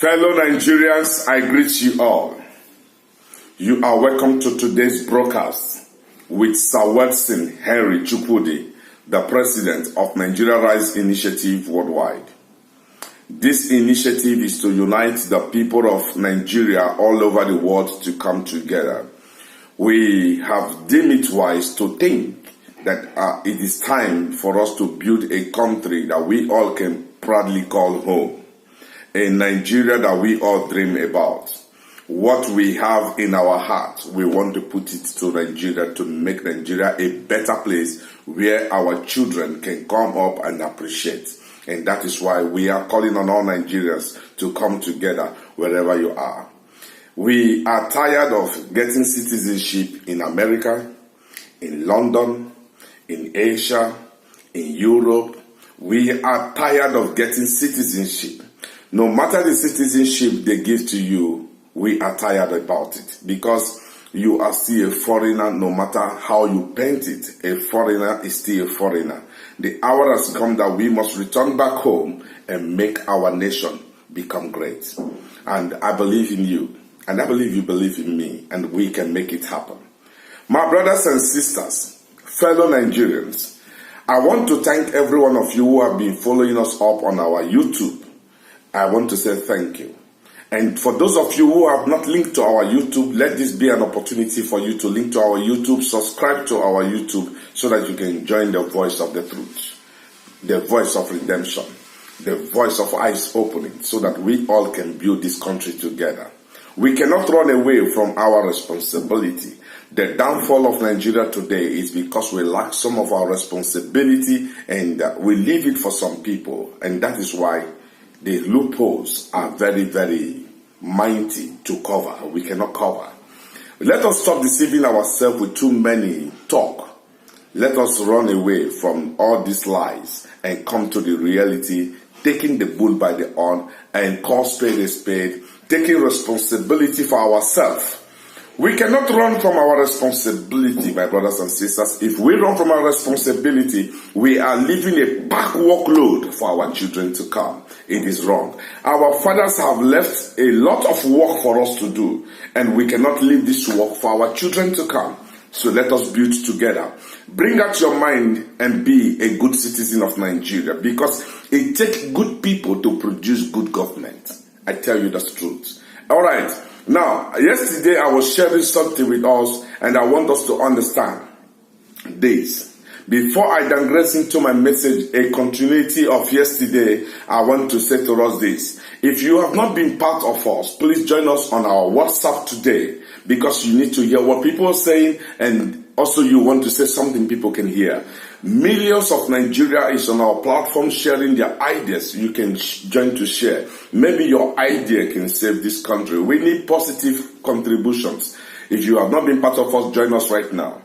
Fellow Nigerians, I greet you all. You are welcome to today's broadcast with Sir Wilson Henry Chukwudi, the President of Nigeria Rise Initiative Worldwide. This initiative is to unite the people of Nigeria all over the world to come together. We have deemed it wise to think that it is time for us to build a country that we all can proudly call home. A Nigeria that we all dream about. What we have in our heart, we want to put it to Nigeria to make Nigeria a better place where our children can come up and appreciate. And that is why we are calling on all Nigerians to come together wherever you are. We are tired of getting citizenship in America, in London, in Asia, in Europe. We are tired of getting citizenship. No matter the citizenship they give to you, we are tired about it because you are still a foreigner no matter how you paint it. A foreigner is still a foreigner. The hour has come that we must return back home and make our nation become great. And I believe in you, and I believe you believe in me, and we can make it happen. My brothers and sisters, fellow Nigerians, I want to thank every one of you who have been following us up on our YouTube. I want to say thank you. And for those of you who have not linked to our YouTube, let this be an opportunity for you to link to our YouTube, subscribe to our YouTube so that you can join the voice of the truth, the voice of redemption, the voice of eyes opening so that we all can build this country together. We cannot run away from our responsibility. The downfall of Nigeria today is because we lack some of our responsibility and we leave it for some people. And that is why the loopholes are very, very mighty to cover. We cannot cover. Let us stop deceiving ourselves with too many talk. Let us run away from all these lies and come to the reality, taking the bull by the horn and call spade a spade, taking responsibility for ourselves. We cannot run from our responsibility, my brothers and sisters. If we run from our responsibility, we are leaving a back workload for our children to come. It is wrong. Our fathers have left a lot of work for us to do, and we cannot leave this work for our children to come. So let us build together. Bring out your mind and be a good citizen of Nigeria, because it takes good people to produce good government. I tell you the truth. All right. Now, yesterday I was sharing something with us, and I want us to understand this. Before I digress into my message, a continuity of yesterday, I want to say to us this. If you have not been part of us, please join us on our WhatsApp today, because you need to hear what people are saying, and also you want to say something people can hear. Millions of Nigeria is on our platform sharing their ideas. You can join to share. Maybe your idea can save this country. We need positive contributions. If you have not been part of us, join us right now.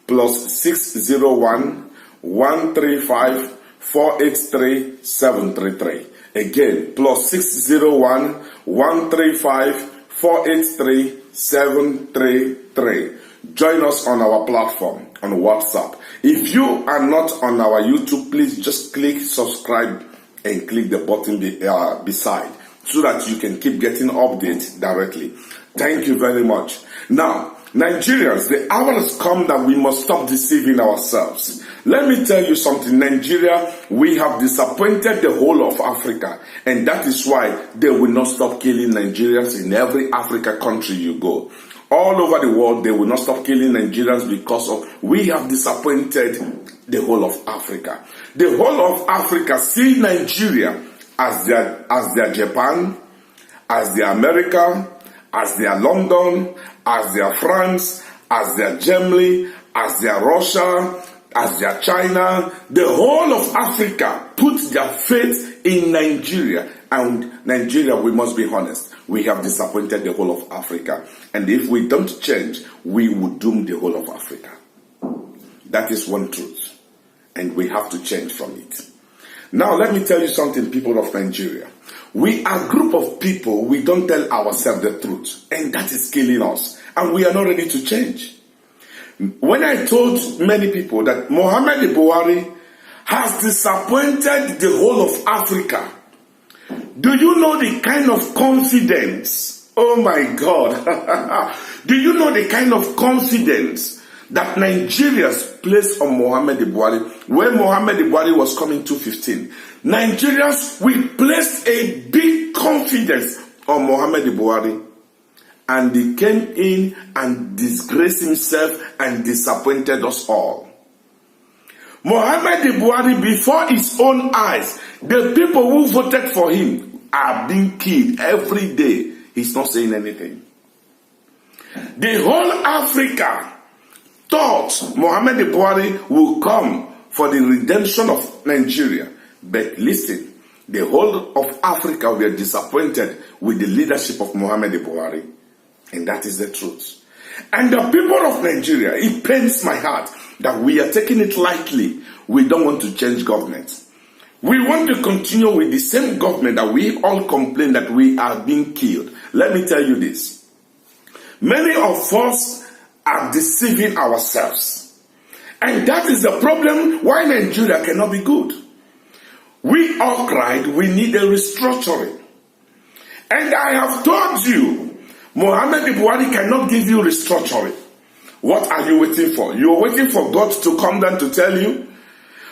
Plus 601 135 483 733. Again, plus 601 135 483 733. Join us on our platform on WhatsApp. If you are not on our YouTube, please just click subscribe and click the button beside so that you can keep getting updates directly. Thank you very much. Now, Nigerians, the hour has come that we must stop deceiving ourselves. Let me tell you something. Nigeria, we have disappointed the whole of Africa, and that is why they will not stop killing Nigerians in every Africa country you go. All over the world, they will not stop killing Nigerians because of we have disappointed the whole of Africa. The whole of Africa see Nigeria as their Japan, as their America, as their London, as their France, as their Germany, as their Russia, as their China. The whole of Africa put their faith in Nigeria. And Nigeria, we must be honest, we have disappointed the whole of Africa. And if we don't change, we will doom the whole of Africa. That is one truth. And we have to change from it. Now, let me tell you something, people of Nigeria. We are a group of people, we don't tell ourselves the truth. And that is killing us. And we are not ready to change. When I told many people that Muhammadu Buhari has disappointed the whole of Africa, Do you know the kind of confidence? Oh my God. Do you know the kind of confidence that Nigerians placed on Muhammadu Buhari when Muhammadu Buhari was coming to 15? Nigerians, we placed a big confidence on Muhammadu Buhari, and he came in and disgraced himself and disappointed us all. Muhammadu Buhari, before his own eyes, the people who voted for him are being killed every day. He's not saying anything. The whole Africa thought Muhammadu Buhari will come for the redemption of Nigeria. But listen, the whole of Africa were disappointed with the leadership of Muhammadu Buhari. And that is the truth. And the people of Nigeria, it pains my heart that we are taking it lightly. We don't want to change government. We want to continue with the same government that we all complain that we are being killed. Let me tell you this. Many of us are deceiving ourselves. And that is the problem why Nigeria cannot be good. We all cried we need a restructuring. And I have told you, Muhammadu Buhari cannot give you restructuring. What are you waiting for? You are waiting for God to come down to tell you?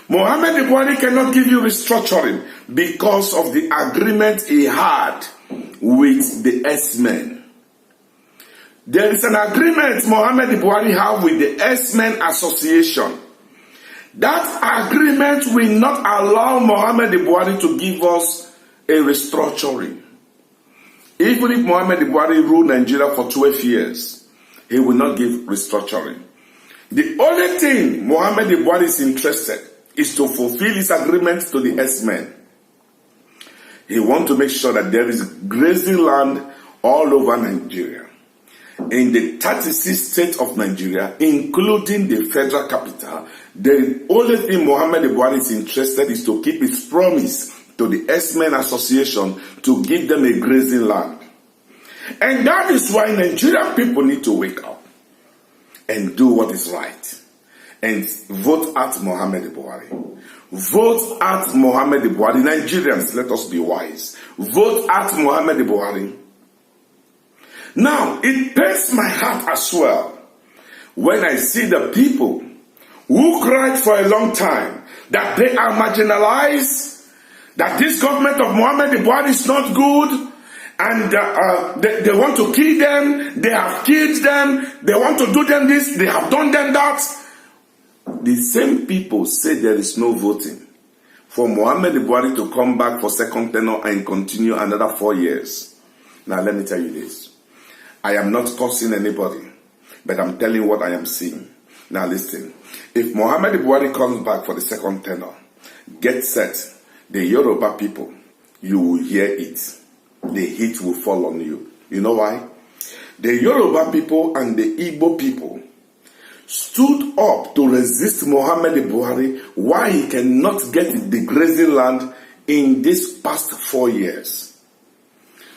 Muhammadu Buhari cannot give you restructuring because of the agreement he had with the S-Men. There is an agreement Muhammadu Buhari have with the S-Men Association. That agreement will not allow Muhammadu Buhari to give us a restructuring. Even if Muhammadu Buhari ruled Nigeria for 12 years, he will not give restructuring. The only thing Muhammadu Buhari is interested is to fulfill his agreement to the S-Men. He wants to make sure that there is grazing land all over Nigeria. In the 36 states of Nigeria, including the federal capital, the only thing Muhammadu Buhari is interested is to keep his promise to the S-Men Association to give them a grazing land. And that is why Nigerian people need to wake up and do what is right. And vote at Muhammadu Buhari. Vote at Muhammadu Buhari. Nigerians, let us be wise. Vote at Muhammadu Buhari. Now, it pains my heart as well when I see the people who cried for a long time that they are marginalized, that this government of Muhammadu Buhari is not good, and they want to kill them, they have killed them, they want to do them this, they have done them that. The same people say there is no voting for Muhammadu Buhari to come back for second tenure and continue another 4 years. Now let me tell you this. I am not cursing anybody, but I'm telling you what I am seeing. Now listen. If Muhammadu Buhari comes back for the second tenure, get set. The Yoruba people, you will hear it. The heat will fall on you. You know why? The Yoruba people and the Igbo people stood up to resist Muhammadu Buhari why he cannot get the grazing land in this past 4 years.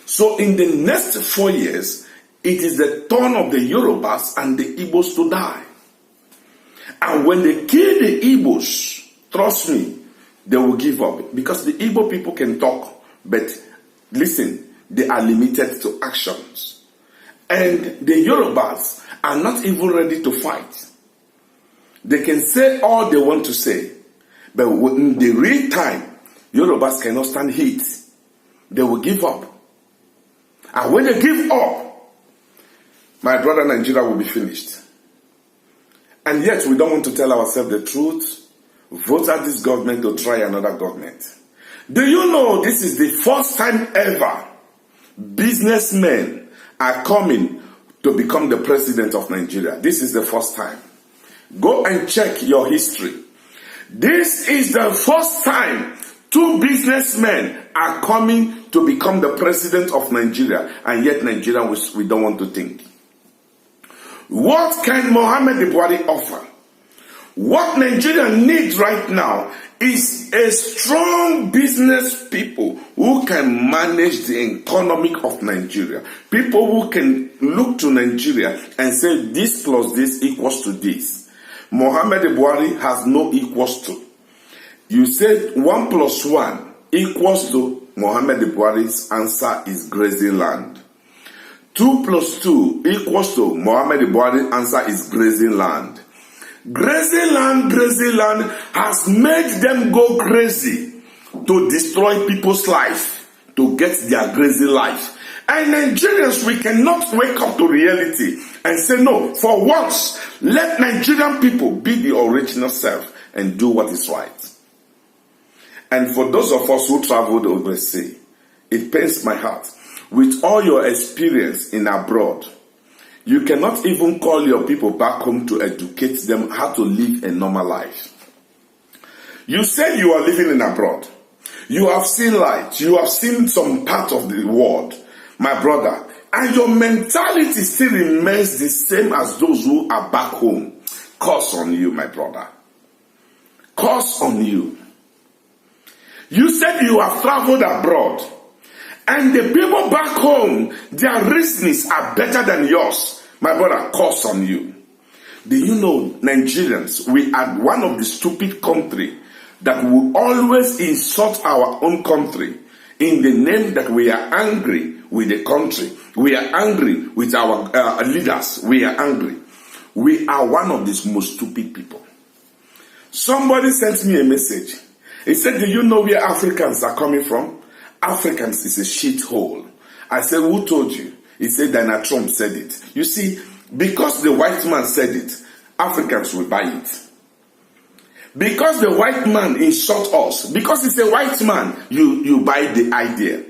So in the next 4 years, it is the turn of the Yorubas and the Igbos to die. And when they kill the Igbos, trust me, they will give up. Because the Igbo people can talk, but listen, they are limited to actions. And the Yorubas are not even ready to fight. They can say all they want to say, but in the real time, Yorubas cannot stand heat. They will give up. And when they give up, my brother, Nigeria will be finished. And yet we don't want to tell ourselves the truth. Vote at this government to try another government. Do you know this is the first time ever businessmen are coming to become the president of Nigeria? This is the first time. Go and check your history. This is the first time 2 businessmen are coming to become the president of Nigeria, and yet Nigeria, we don't want to think. What can Muhammadu Buhari offer? What Nigeria needs right now is a strong business people who can manage the economy of Nigeria. People who can look to Nigeria and say this plus this equals to this. Muhammadu Buhari has no equals to. You said 1 + 1 equals to Muhammad Buhari's answer is grazing land. 2 plus 2 equals to Muhammad Buhari's answer is grazing land. Grazing land has made them go crazy to destroy people's life, to get their grazing life. And Nigerians, we cannot wake up to reality and say, no, for once, let Nigerian people be the original self and do what is right. And for those of us who traveled overseas, it pains my heart. With all your experience in abroad, you cannot even call your people back home to educate them how to live a normal life. You say you are living in abroad. You have seen light. You have seen some part of the world, my brother. And your mentality still remains the same as those who are back home. Curse on you, my brother. Curse on you. You said you have traveled abroad. And the people back home, their reasonings are better than yours. My brother, curse on you. Do you know, Nigerians, we are one of the stupid countries that will always insult our own country in the name that we are angry with the country. We are angry with our leaders. We are angry. We are one of these most stupid people. Somebody sent me a message. He said, do you know where Africans are coming from? Africans is a shithole. I said, who told you? He said, Donald Trump said it. You see, because the white man said it, Africans will buy it. Because the white man insult us, because it's a white man, you buy the idea.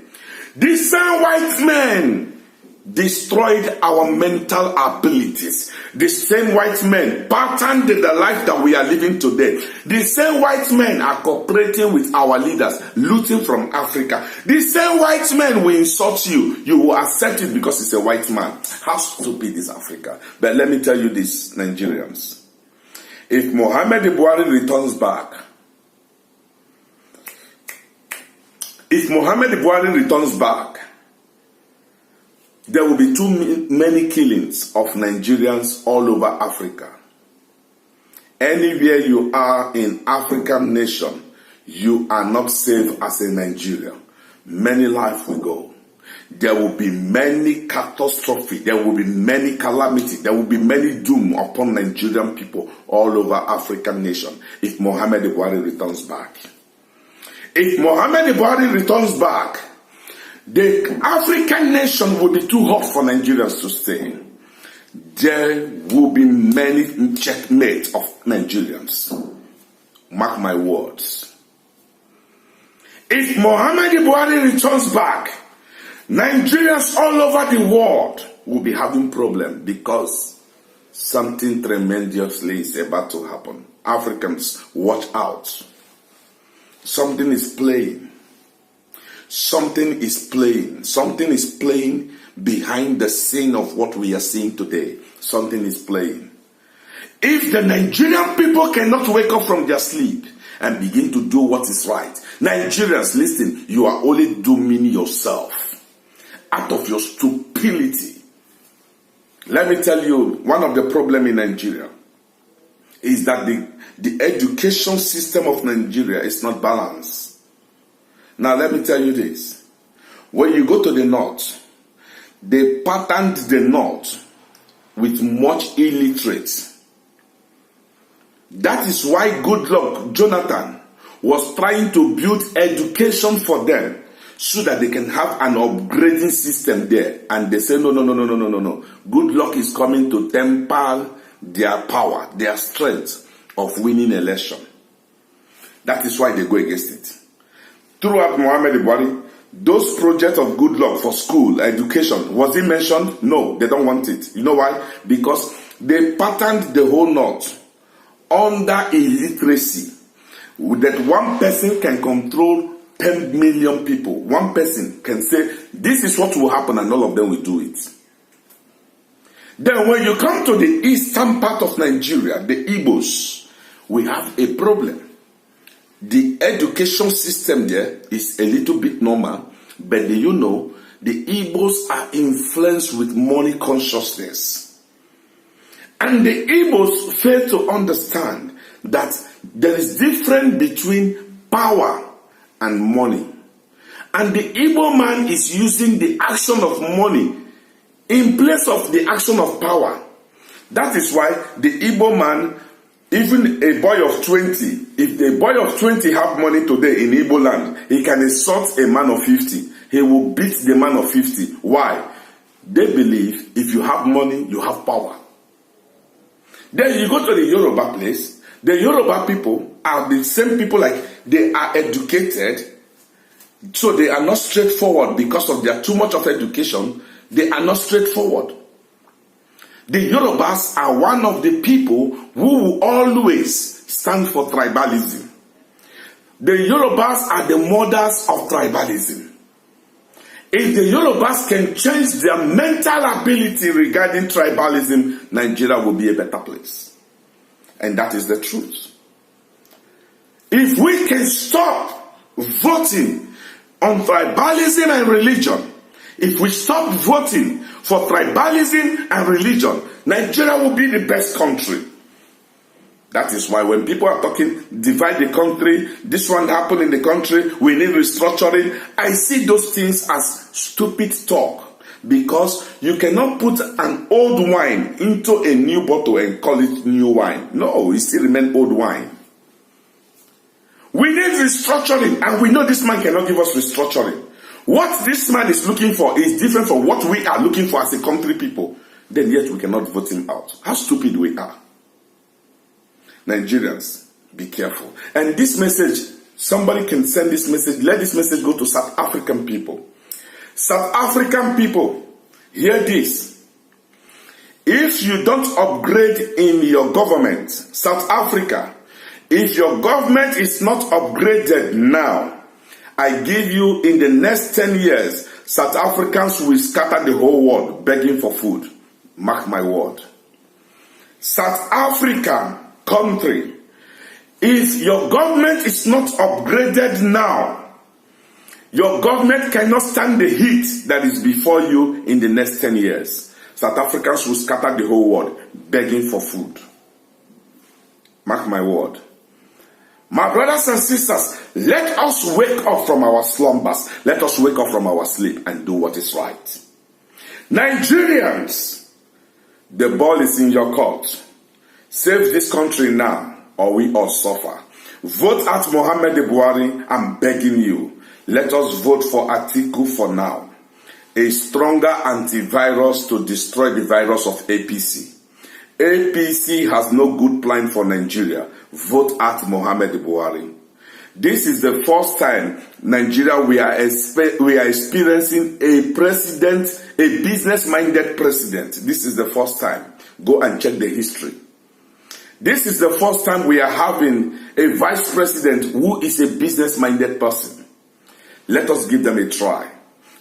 The same white man destroyed our mental abilities. The same white men patterned the life that we are living today. The same white men are cooperating with our leaders, looting from Africa. The same white men will insult you. You will accept it because it's a white man. How stupid is Africa? But let me tell you this, Nigerians. If Muhammad Buhari returns back, there will be too many killings of Nigerians all over Africa. Anywhere you are in African nation, you are not safe as a Nigerian. Many lives will go. There will be many catastrophe. There will be many calamity. There will be many doom upon Nigerian people all over African nation if Muhammad Buhari returns back. If Muhammad Buhari returns back, the African nation will be too hot for Nigerians to stay. There will be many checkmates of Nigerians. Mark my words. If Muhammad Buhari returns back, Nigerians all over the world will be having problems because something tremendously is about to happen. Africans, watch out. Something is playing. Something is playing. Something is playing behind the scene of what we are seeing today. Something is playing. If the Nigerian people cannot wake up from their sleep and begin to do what is right, Nigerians, listen, you are only dooming yourself out of your stupidity. Let me tell you, one of the problems in Nigeria is that the education system of Nigeria is not balanced. Now let me tell you this. When you go to the north, they patterned the north with much illiterates. That is why Goodluck Jonathan was trying to build education for them so that they can have an upgrading system there. And they say, no. Goodluck is coming to temper their power, their strength of winning election. That is why they go against it. Throughout Muhammad Buhari, those projects of Goodluck for school, education, was it mentioned? No, they don't want it. You know why? Because they patterned the whole north under illiteracy. That one person can control 10 million people. One person can say, this is what will happen, and all of them will do it. Then when you come to the eastern part of Nigeria, the Igbos, we have a problem. The education system there is a little bit normal, but do you know, the Igbos are influenced with money consciousness. And the Igbos fail to understand that there is difference between power and money. And the Igbo man is using the action of money in place of the action of power. That is why the Igbo man, even a boy of 20, if the boy of 20 have money today in Igbo land, he can insult a man of 50. He will beat the man of 50. Why? They believe if you have money, you have power. Then you go to the Yoruba place. The Yoruba people are the same people, like they are educated, so they are not straightforward because of their too much of education. They are not straightforward. The Yorubas are one of the people who will always stand for tribalism. The Yorubas are the mothers of tribalism. If the Yorubas can change their mental ability regarding tribalism, Nigeria will be a better place. And that is the truth. If we can stop voting on tribalism and religion, if we stop voting for tribalism and religion, Nigeria will be the best country. That is why when people are talking, divide the country, this one happened in the country, we need restructuring, I see those things as stupid talk. Because you cannot put an old wine into a new bottle and call it new wine. No, it still remains old wine. We need restructuring, and we know this man cannot give us restructuring. What this man is looking for is different from what we are looking for as a country people. Then yet we cannot vote him out. How stupid we are. Nigerians, be careful. And this message, somebody can send this message. Let this message go to South African people. South African people, hear this. If you don't upgrade in your government, South Africa, if your government is not upgraded now, I give you in the next 10 years, South Africans will scatter the whole world begging for food. Mark my word. South Africa country, if your government is not upgraded now, your government cannot stand the heat that is before you in the next 10 years. South Africans will scatter the whole world begging for food. Mark my word. My brothers and sisters, let us wake up from our slumbers. Let us wake up from our sleep and do what is right. Nigerians, the ball is in your court. Save this country now, or we all suffer. Vote at Muhammad Buhari. I'm begging you. Let us vote for Atiku for now. A stronger antivirus to destroy the virus of APC. APC has no good plan for Nigeria. Vote at Muhammad Buhari. This is the first time Nigeria we are experiencing a president, a business-minded president. This is the first time. Go and check the history. This is the first time we are having a vice president who is a business-minded person. Let us give them a try.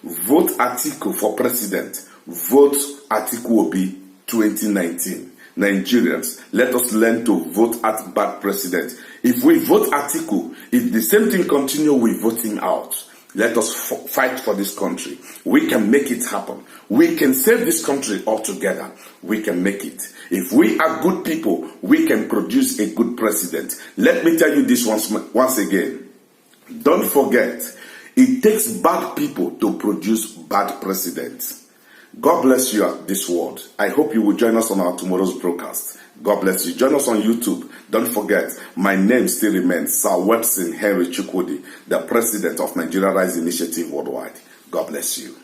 Vote Atiku for president. Vote Atiku Obi 2019. Nigerians, let us learn to vote at bad president. If we vote Atiku, if the same thing continue, we vote him out. Let us fight for this country. We can make it happen. We can save this country altogether. We can make it. If we are good people, we can produce a good president. Let me tell you this once again. Don't forget, it takes bad people to produce bad presidents. God bless you at this world. I hope you will join us on our tomorrow's broadcast. God bless you. Join us on YouTube. Don't forget, my name still remains Sir Webson Henry Chukwudi, the president of Nigeria Rise Initiative Worldwide. God bless you.